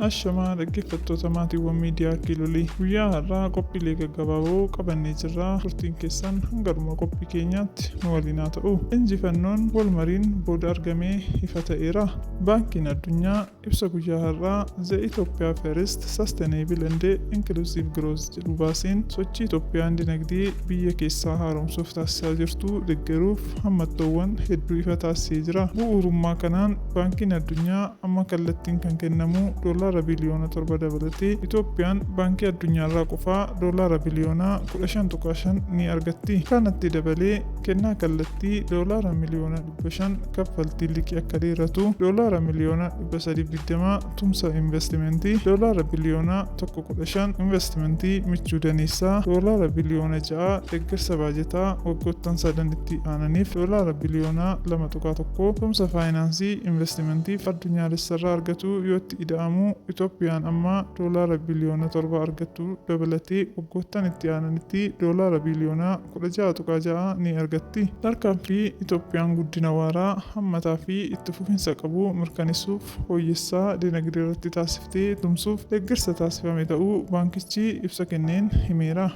Ashamaa dhaggeeffattoota maatiiwwan miidiyaa Kiilolii guyyaa har'aa qophiilee gaggabaaboo qabannee jirra. Turtiin keessan hangaruma qophii keenyaatti nu waliin haa ta'u. Injifannoon walmariin booda argamee ifa ta'eera. Baankiin addunyaa ibsa guyyaa har'aa The Ethiopia First Sustainable and Inclusive Growth jedhu baaseen sochii Itoophiyaan dinagdee biyya keessaa haaromsuuf taasisaa jirtu deeggaruuf hammattoowwan hedduu ifa taasisee jira. Bu'uurummaa kanaan baankiin addunyaa amma kallattiin kan kennamu $7 biliyoona dabalatee Itoophiyaan baankii addunyaarraa qofaa $5 biliyoona 15.5 ni argatti. Kanatti dabalee kennaa kallattii $5 miliyoona 500 kaffaltii liqii akka dheeratu, $5 miliyoona 320 tumsa investimentii, $5 biliyoona 1.5 investimentii michuu daneessaa, $6 biliyoona 6 deeggarsa baajetaa waggoottan sadan itti aananiif, $6 biliyoona 2.1 tumsa faayinaansii investimentiif addunyaalessarraa argatu yoo itti ida'amu Itoophiyaan amma $7 biliyoona 7 argattu dabalatee waggoottan itti aananitti $6 biliyoona 16.6 ni argatti. Tarkaanfii Itoophiyaan guddina waaraa hammataa fi itti fufinsa qabu mirkaneessuuf fooyyessaa dinagdee irratti taasiftee tumsuuf deeggarsa taasifame ta'uu baankichi ibsa kenneen himeera.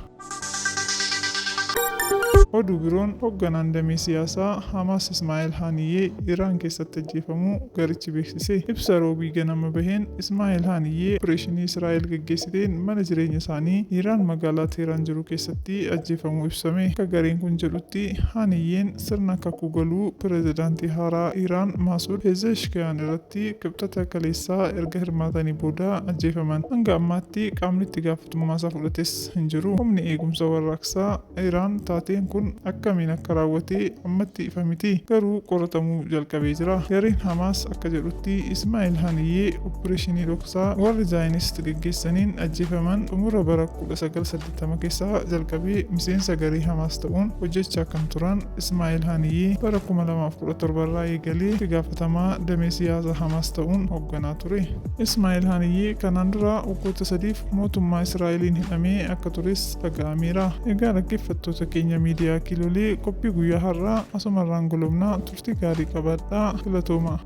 Oduu biroon hoogganaan damee siyaasaa Hamaas Ismaa'eel Haniyyee Iraan keessatti ajjeefamuu garichi beeksise. Ibsa roobii ganama baheen Ismaa'eel Haniyyee opereeshinii Israa'el gaggeessiteen mana jireenya isaanii Iraan magaalaa Teheraan jiru keessatti ajjeefamuu ibsame. Akka gareen kun jedhutti Haniyyeen sirna kakuu galuu pireezidaantii haaraa Iraan Maasuud Pezeshkiyan irratti qibxata kaleessaa erga hirmaatanii booda ajjeefaman. Hanga ammaatti qaamni itti gaafatamummaa isaa fudhates hin jiru. Humni eegumsa warraaqsaa Iraan taateen kun akkamiin akka raawwate ammatti ifa miti, garuu qoratamuu jalqabee jira. Gareen Hamaas akka jedhutti Ismaa'eel Haniyyee opereeshinii dhoksaa warri Zaayinist gaggeessaniin ajjeefaman xumura bara 1980 keessaa jalqabee miseensa garee Hamaas ta'uun hojjechaa kan turan Ismaa'eel Haniyyee bara 2017 irraa eegalee itti gaafatamaa damee siyaasaa Hamaas ta'uun hoogganaa ture. Ismaa'eel Haniyyee kanaan dura waggoota 3f mootummaa Israa'eliin hidhamee akka tures dhaga'ameera. Egaa dhaggeeffattoota keenya miidiyaa Kiilolii qophii guyyaa har'aa asumarraan golobnaa turtii gaarii qabaadhaa. Filatooma.